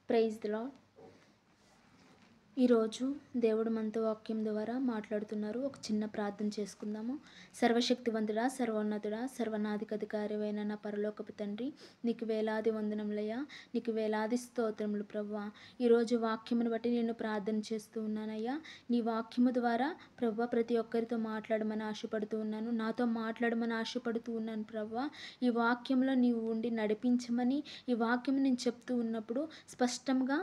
Praise the lord. ఈరోజు దేవుడు మనతో వాక్యం ద్వారా మాట్లాడుతున్నారు. ఒక చిన్న ప్రార్థన చేసుకుందాము. సర్వశక్తివంతుడా, సర్వోన్నతుడా, సర్వనాధికారివైన నా పరలోకపు తండ్రి, నీకు వేలాది వందనములయ్యా, నీకు వేలాది స్తోత్రములు ప్రభువా. ఈరోజు వాక్యమును బట్టి నేను ప్రార్థన చేస్తూ ఉన్నానయ్యా. నీ వాక్యము ద్వారా ప్రభువా ప్రతి ఒక్కరితో మాట్లాడమని ఆశపడుతూ ఉన్నాను. నాతో మాట్లాడమని ఆశపడుతూ ఉన్నాను ప్రభువా. ఈ వాక్యంలో నీవు ఉండి నడిపించమని, ఈ వాక్యం నేను చెప్తూ ఉన్నప్పుడు స్పష్టంగా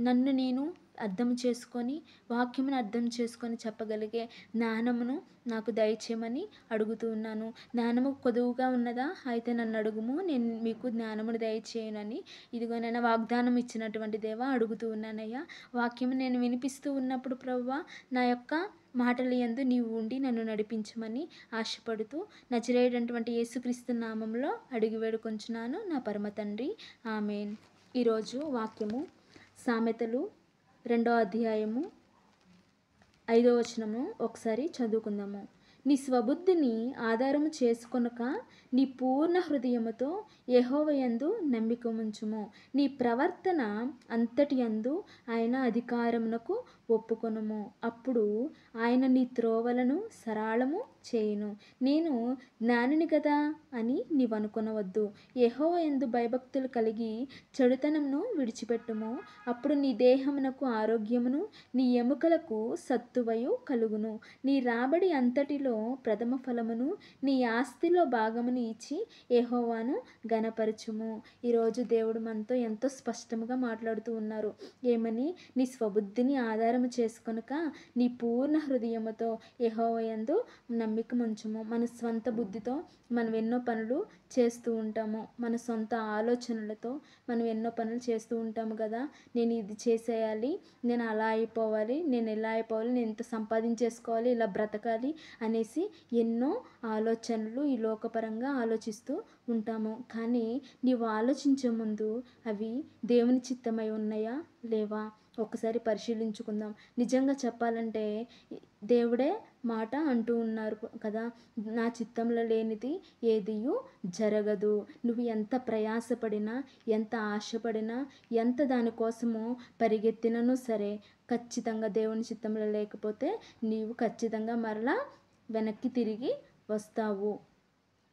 నన్ను నేను అర్థం చేసుకొని, వాక్యమును అర్థం చేసుకొని చెప్పగలిగే జ్ఞానమును నాకు దయచేయమని అడుగుతూ ఉన్నాను. జ్ఞానము కొదువుగా ఉన్నదా? అయితే నన్ను అడుగుము, నేను మీకు జ్ఞానమును దయచేయనని ఇదిగో నేను వాగ్దానం ఇచ్చినటువంటి దేవా అడుగుతూ ఉన్నానయ్యా. వాక్యము నేను వినిపిస్తూ ఉన్నప్పుడు ప్రభువా, నా యొక్క మాటల యందు నీవు ఉండి నన్ను నడిపించమని ఆశపడుతూ నజరేయుడైనటువంటి యేసుక్రీస్తు నామంలో అడిగి వేడుకొంచున్నాను నా పరమ తండ్రి, ఆమేన్. ఈరోజు వాక్యము సామెతలు 2వ అధ్యాయము 5వ వచనము ఒకసారి చదువుకుందాము. నీ స్వబుద్ధిని ఆధారము చేసుకొనక నీ పూర్ణ హృదయముతో యెహోవా యందు నమ్మికముంచుము. నీ ప్రవర్తన అంతటి యందు ఆయన అధికారమునకు ఒప్పుకొనుము. అప్పుడు ఆయన నీ త్రోవలను సరళము చేయును. నేను జ్ఞానిని కదా అని నీవనుకొనవద్దు. యెహోవా యందు భయభక్తులు కలిగి చెడుతనమును విడిచిపెట్టుము. అప్పుడు నీ దేహమునకు ఆరోగ్యమును, నీ ఎముకలకు సత్తువయు కలుగును. నీ రాబడి అంతటిలో ప్రథమ ఫలమును, నీ ఆస్తిలో భాగమును ఇచ్చి యెహోవాను ఘనపరచుము. ఈరోజు దేవుడు మనతో ఎంతో స్పష్టంగా మాట్లాడుతూ ఉన్నారు. ఏమని? నీ స్వబుద్ధిని ఆధారము చేసుకొనక నీ పూర్ణ హృదయముతో యెహోవా యందు నమ్మికముంచుము. మన స్వంత బుద్ధితో మనం ఎన్నో పనులు చేస్తూ ఉంటాము. మన సొంత ఆలోచనలతో మనం ఎన్నో పనులు చేస్తూ ఉంటాము కదా. నేను ఇది చేసేయాలి, నేను అలా అయిపోవాలి, నేను ఎలా అయిపోవాలి, నేను ఇంత సంపాదించేసుకోవాలి, ఇలా బ్రతకాలి అనేసి ఎన్నో ఆలోచనలు ఈ లోకపరంగా ఆలోచిస్తూ ఉంటాము. కానీ నీవు ఆలోచించే ముందు అవి దేవుని చిత్తమై ఉన్నాయా లేవా ఒకసారి పరిశీలించుకుందాం. నిజంగా చెప్పాలంటే దేవుడే మాట అంటూ ఉన్నారు కదా, నా చిత్తంలో లేనిది ఏదియూ జరగదు. నువ్వు ఎంత ప్రయాసపడినా, ఎంత ఆశపడినా, ఎంత దానికోసము పరిగెత్తినను సరే ఖచ్చితంగా దేవుని చిత్తంలో లేకపోతే నీవు ఖచ్చితంగా మరలా వెనక్కి తిరిగి వస్తావు.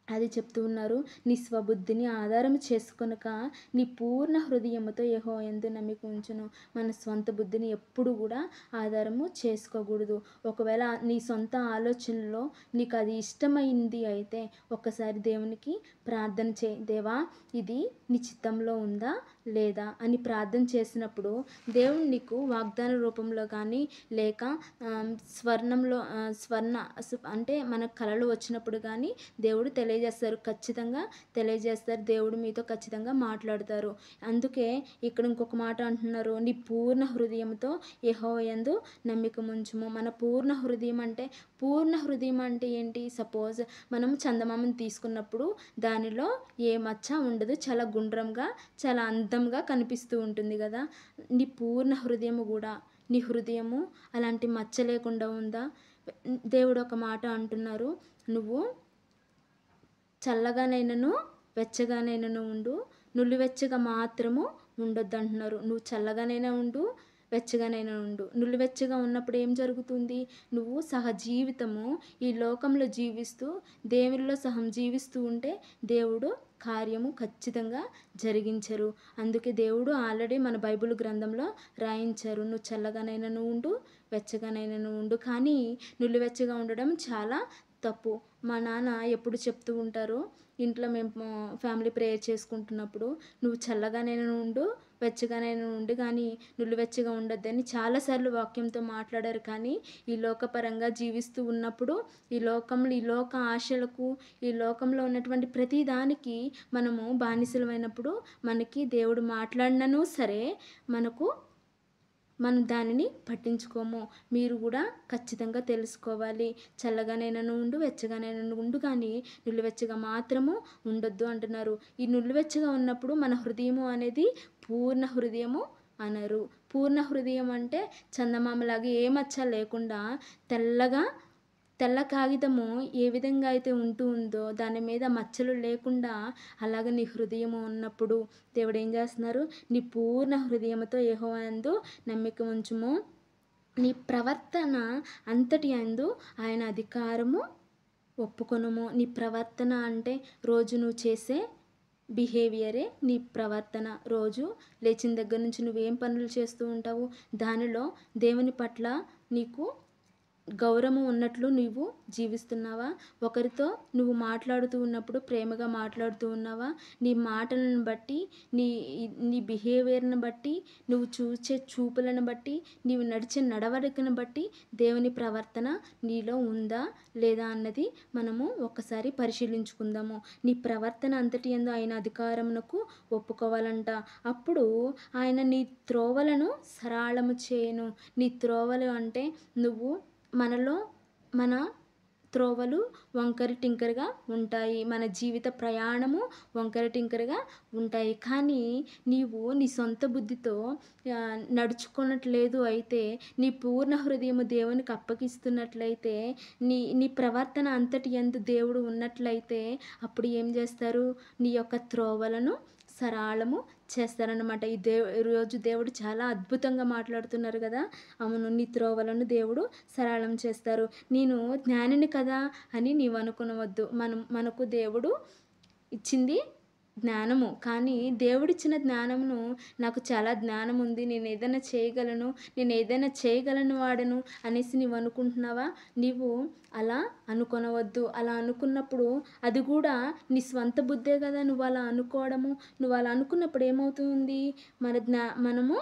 అది చెప్తూ ఉన్నారు. నీ స్వబుద్ధిని ఆధారం చేసుకొనక నీ పూర్ణ హృదయముతో యెహోవా యందు నమ్మిక ఉంచును. మన స్వంత బుద్ధిని ఎప్పుడు కూడా ఆధారము చేసుకోకూడదు. ఒకవేళ నీ సొంత ఆలోచనలో నీకు అది ఇష్టమైంది అయితే ఒక్కసారి దేవునికి ప్రార్థన చేయి. దేవా, ఇది నీ చిత్తంలో ఉందా లేదా అని ప్రార్థన చేసినప్పుడు దేవుడు నీకు వాగ్దాన రూపంలో కానీ లేక స్వర్ణ అంటే మన కలలు వచ్చినప్పుడు కానీ దేవుడు తెలియజేస్తారు. ఖచ్చితంగా తెలియజేస్తారు. దేవుడు మీతో ఖచ్చితంగా మాట్లాడతారు. అందుకే ఇక్కడ ఇంకొక మాట అంటున్నారు, నీ పూర్ణ హృదయంతో యెహోవా యందు నమ్మికముంచుము. మన పూర్ణ హృదయం అంటే ఏంటి? సపోజ్ మనం చందమామను తీసుకున్నప్పుడు దానిలో ఏ మచ్చ ఉండదు, చాలా గుండ్రంగా చాలా అందంగా కనిపిస్తూ ఉంటుంది కదా. నీ పూర్ణ హృదయము కూడా, నీ హృదయము అలాంటి మచ్చ లేకుండా ఉందా? దేవుడు ఒక మాట అంటున్నారు, నువ్వు చల్లగానైనను వెచ్చగానైనను ఉండు, నులివెచ్చగా మాత్రము ఉండొద్దు అంటున్నారు. నువ్వు చల్లగానైనా ఉండు, వెచ్చగానైనా ఉండు. నులివెచ్చగా ఉన్నప్పుడు ఏం జరుగుతుంది? నువ్వు సహజీవితము ఈ లోకంలో జీవిస్తూ దేవుల్లో సహం జీవిస్తూ ఉంటే దేవుడు కార్యము ఖచ్చితంగా జరిగించరు. అందుకే దేవుడు ఆల్రెడీ మన బైబిల్ గ్రంథంలో రాయించారు, నువ్వు చల్లగానైనా ఉండు, వెచ్చగానైనా ఉండు. కానీ నులివెచ్చగా ఉండడం చాలా తప్పు. మా నాన్న ఎప్పుడు చెప్తూ ఉంటారు, ఇంట్లో మేము ఫ్యామిలీ ప్రేయర్ చేసుకుంటున్నప్పుడు, నువ్వు చల్లగానైనా ఉండు, వెచ్చగానైనా ఉండు, కానీ నులివెచ్చగా ఉండొద్దని చాలాసార్లు వాక్యంతో మాట్లాడారు. కానీ ఈ లోకపరంగా జీవిస్తూ ఉన్నప్పుడు ఈ లోక ఆశలకు, ఈ లోకంలో ఉన్నటువంటి ప్రతి దానికి మనము బానిసలమైనప్పుడు మనకి దేవుడు మాట్లాడినను సరే మనం దానిని పట్టించుకోము. మీరు కూడా ఖచ్చితంగా తెలుసుకోవాలి. చల్లగానైనా ఉండు, వెచ్చగానైనా ఉండు, కానీ నులివెచ్చగా మాత్రము ఉండొద్దు అంటున్నారు. ఈ నులివెచ్చగా ఉన్నప్పుడు మన హృదయము అనేది పూర్ణ హృదయము అనరు. పూర్ణ హృదయం అంటే చందమామలాగా ఏ మచ్చ లేకుండా తెల్లగా తెల్ల కాగితము ఏ విధంగా అయితే ఉందో దాని మీద మచ్చలు లేకుండా అలాగ నీ హృదయము ఉన్నప్పుడు దేవుడు ఏం చేస్తున్నారు? నీ పూర్ణ హృదయముతో యెహోవా యందు నమ్మిక ఉంచుము. నీ ప్రవర్తన అంతటి యందు ఆయన అధికారము ఒప్పుకొనుము. నీ ప్రవర్తన అంటే రోజు నువ్వు చేసే బిహేవియరే నీ ప్రవర్తన. రోజు లేచిన దగ్గర నుంచి నువ్వేం పనులు చేస్తూ ఉంటావు? దానిలో దేవుని పట్ల నీకు గౌరవం ఉన్నట్లు నువ్వు జీవిస్తున్నావా? ఒకరితో నువ్వు మాట్లాడుతూ ఉన్నప్పుడు ప్రేమగా మాట్లాడుతూ ఉన్నావా? నీ మాటలను బట్టి, నీ నీ బిహేవియర్‌ని బట్టి, నువ్వు చూసే చూపులను బట్టి, నీవు నడిచే నడవడికను బట్టి దేవుని ప్రవర్తన నీలో ఉందా? లేదా? అన్నది మనము ఒక్కసారి పరిశీలించుకుందాము. నీ ప్రవర్తన అంతటి యందు ఆయన అధికారమునకు ఒప్పుకోవాలంట. అప్పుడు ఆయన నీ త్రోవలను సరళము చేయును. నీ త్రోవలు అంటే నువ్వు మనలో మన త్రోవలు వంకర టింకరగా ఉంటాయి. మన జీవిత ప్రయాణము వంకర టింకరగా ఉంటాయి. కానీ నీవు నీ సొంత బుద్ధితో నడుచుకున్నట్లేదు అయితే, నీ పూర్ణ హృదయము దేవునికి అప్పగిస్తున్నట్లయితే, నీ నీ ప్రవర్తన అంతటి యందు దేవుడు ఉన్నట్లయితే, అప్పుడు ఏం చేస్తారు? నీ యొక్క త్రోవలను సరళము చేస్తారనమాట. ఈరోజు దేవుడు చాలా అద్భుతంగా మాట్లాడుతున్నారు కదా! అవును, నీ త్రోవలను దేవుడు సరళం చేస్తారు. నేను జ్ఞానిని కదా అని నీవు అనుకొనవద్దు. మనకు దేవుడు ఇచ్చింది జ్ఞానము. కానీ దేవుడిచ్చిన జ్ఞానమును నాకు చాలా జ్ఞానం ఉంది, నేను ఏదైనా చేయగలను వాడను అనేసి నీవు అనుకుంటున్నావా? నీవు అలా అనుకొనవద్దు. అలా అనుకున్నప్పుడు అది కూడా నీ స్వంత బుద్ధే కదా నువ్వు అలా అనుకోవడము. నువ్వు అలా అనుకున్నప్పుడు ఏమవుతుంది? మనము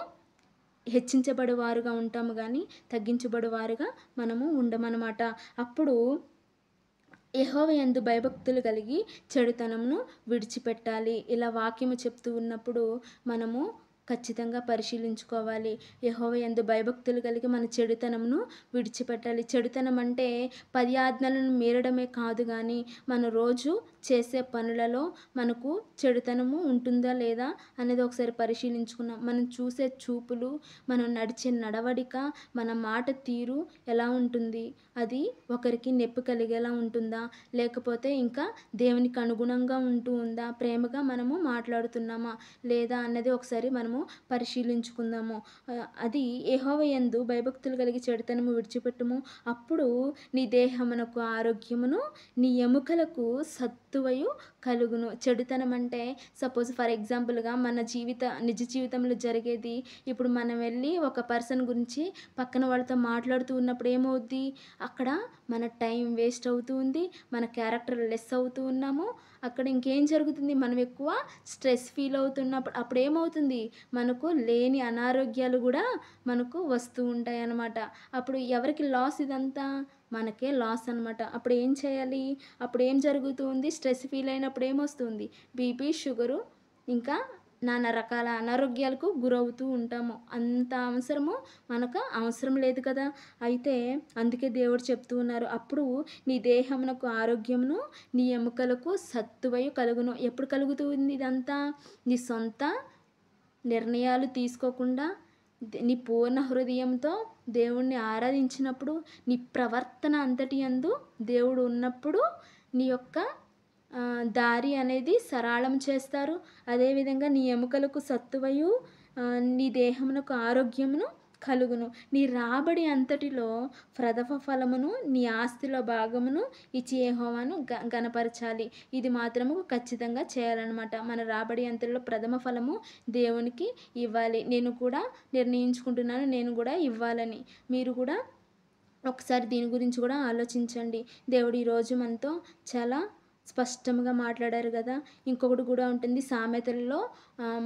హెచ్చించబడేవారుగా ఉంటాము గానీ తగ్గించబడేవారుగా మనము ఉండమనమాట. అప్పుడు యెహోవా యందు భయభక్తులు కలిగి చెడుతనమును విడిచిపెట్టాలి. ఇలా వాక్యము చెప్తూ ఉన్నప్పుడు మనము ఖచ్చితంగా పరిశీలించుకోవాలి. యెహోవా యందు భయభక్తులు కలిగి మన చెడుతనమును విడిచిపెట్టాలి. చెడుతనం అంటే 10 ఆజ్ఞలను మీరడమే కాదు గానీ, మన రోజు చేసే పనులలో మనకు చెడుతనము ఉంటుందా లేదా అనేది ఒకసారి పరిశీలించుకున్నాం. మనం చూసే చూపులు, మనం నడిచే నడవడిక, మన మాట తీరు ఎలా ఉంటుంది? అది ఒకరికి నొప్పి కలిగేలా ఉంటుందా? లేకపోతే ఇంకా దేవునికి అనుగుణంగా ఉంటూ ఉందా? ప్రేమగా మనము మాట్లాడుతున్నామా? లేదా? అన్నది ఒకసారి మనము పరిశీలించుకుందాము. అది యెహోవా యందు భయభక్తులు కలిగి చెడుతనము విడిచిపెట్టుము. అప్పుడు నీ దేహమునకు ఆరోగ్యమును, నీ ఎముకలకు సత్తువయు కలుగును. చెడుతనం అంటే సపోజ్ ఫర్ ఎగ్జాంపుల్‌గా మన నిజ జీవితంలో జరిగేది. ఇప్పుడు మనం వెళ్ళి ఒక పర్సన్ గురించి పక్కన వాళ్ళతో మాట్లాడుతూ ఉన్నప్పుడు ఏమవుద్ది? అక్కడ మన టైం వేస్ట్ అవుతూ ఉంది. మన క్యారెక్టర్ లెస్ అవుతూ ఉన్నాము. అక్కడ ఇంకేం జరుగుతుంది? మనం ఎక్కువ స్ట్రెస్ ఫీల్ అవుతున్నప్పుడు అప్పుడేమవుతుంది? మనకు లేని అనారోగ్యాలు గూడా మనకు వస్తూ ఉంటాయన్నమాట. అప్పుడు ఎవరికి లాస్ ఇదంతా? మనకే లాస్ అనమాట. అప్పుడు ఏం చేయాలి? అప్పుడు ఏం జరుగుతుంది? స్ట్రెస్ ఫీల్ అయినప్పుడు ఏమొస్తుంది? బీపీ, షుగరు ఇంకా నానా రకాల అనారోగ్యాలకు గురవుతూ ఉంటాము. అంత మనకు అవసరం లేదు కదా! అయితే అందుకే దేవుడు చెప్తూ ఉన్నారు. అప్పుడు నీ దేహమునకు ఆరోగ్యమును, నీ ఎముకలకు సత్తువయు కలుగును. ఎప్పుడు కలుగుతుంది ఇదంతా? నీ సొంత నిర్ణయాలు తీసుకోకుండా నీ పూర్ణ హృదయంతో దేవుణ్ణి ఆరాధించినప్పుడు, నీ ప్రవర్తన అంతటి యందు దేవుడు ఉన్నప్పుడు నీ యొక్క దారి అనేది సరళం చేస్తారు. అదేవిధంగా నీ ఎముకలకు సత్తువయు, నీ దేహమునకు ఆరోగ్యమును కలుగును. నీ రాబడి అంతటిలో ప్రథమ ఫలమును, నీ ఆస్తిలో భాగమును ఇచ్చి యెహోవాను ఘనపరచాలి. ఇది మాత్రము ఖచ్చితంగా చేయాలనమాట. మన రాబడి అంతటిలో ప్రథమ ఫలము దేవునికి ఇవ్వాలి. నేను కూడా నిర్ణయించుకుంటున్నాను, నేను కూడా ఇవ్వాలని. మీరు కూడా ఒకసారి దీని గురించి కూడా ఆలోచించండి. దేవుడు ఈరోజు మనతో చాలా స్పష్టంగా మాట్లాడారు కదా! ఇంకొకటి కూడా ఉంటుంది. సామెతలలో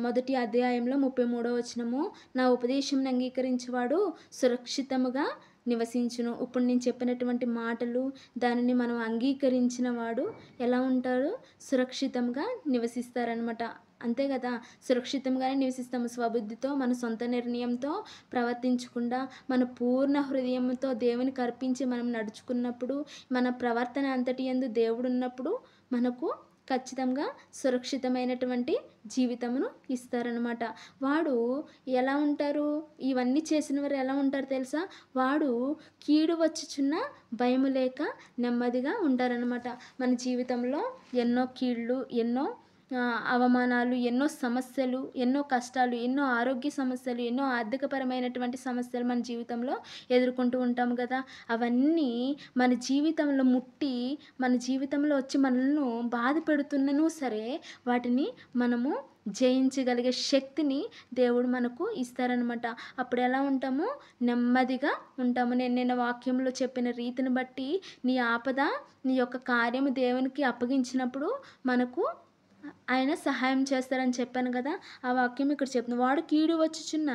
మొదటి అధ్యాయంలో 33వ వచనము, నా ఉపదేశంను అంగీకరించేవాడు సురక్షితముగా నివసించును. ఇప్పుడు నేను చెప్పినటువంటి మాటలు దానిని మనం అంగీకరించిన వాడు ఎలా ఉంటాడు? సురక్షితంగా నివసిస్తారనమాట. అంతే కదా! సురక్షితంగానే నివసిస్తాము. స్వబుద్ధితో, మన సొంత నిర్ణయంతో ప్రవర్తించకుండా, మన పూర్ణ హృదయంతో దేవునికి అర్పించి మనం నడుచుకున్నప్పుడు, మన ప్రవర్తన అంతటి యందు దేవుడున్నప్పుడు మనకు ఖచ్చితంగా సురక్షితమైనటువంటి జీవితమును ఇస్తారనమాట. వాడు ఎలా ఉంటారు? ఇవన్నీ చేసిన వారు ఎలా ఉంటారు తెలుసా? వాడు కీడు వచ్చుచున్న భయము లేక నెమ్మదిగా ఉంటారనమాట. మన జీవితంలో ఎన్నో కీళ్ళు, ఎన్నో అవమానాలు, ఎన్నో సమస్యలు, ఎన్నో కష్టాలు, ఎన్నో ఆరోగ్య సమస్యలు, ఎన్నో ఆర్థికపరమైనటువంటి సమస్యలు మన జీవితంలో ఎదుర్కొంటూ ఉంటాం కదా! అవన్నీ మన జీవితంలో ముట్టి, మన జీవితంలో వచ్చి మనల్ని బాధ పెడుతున్నను సరే, వాటిని మనము జయించగలిగే శక్తిని దేవుడు మనకు ఇస్తారనమాట. అప్పుడు ఎలా ఉంటాము? నెమ్మదిగా ఉంటాము. నేను నిన్న వాక్యంలో చెప్పిన రీతిని బట్టి నీ ఆపద, నీ యొక్క కార్యము దేవునికి అప్పగించినప్పుడు మనకు ఆయన సహాయం చేస్తారని చెప్పాను కదా! ఆ వాక్యం ఇక్కడ చెప్తుంది. వాడు కీడు వచ్చుచున్న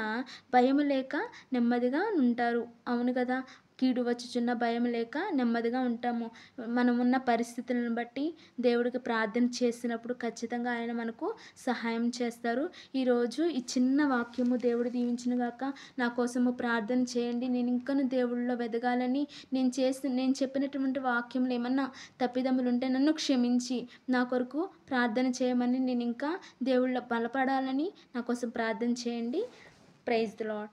భయము లేక నెమ్మదిగా ఉంటారు. అవును కదా! కీడు వచ్చుచున్న భయం లేక నెమ్మదిగా ఉంటాము. మనమున్న పరిస్థితులను బట్టి దేవుడికి ప్రార్థన చేసినప్పుడు ఖచ్చితంగా ఆయన మనకు సహాయం చేస్తారు. ఈరోజు ఈ చిన్న వాక్యము దేవుడు దీవించును గాక. నా కోసము ప్రార్థన చేయండి. నేను ఇంకను దేవుడిలో వెదగాలని, నేను చెప్పినటువంటి వాక్యంలో ఏమన్నా తప్పిదములు ఉంటే నన్ను క్షమించి నా కొరకు ప్రార్థన చేయమని, నేను ఇంకా దేవుళ్ళో బలపడాలని నా కోసం ప్రార్థన చేయండి. Praise the lord.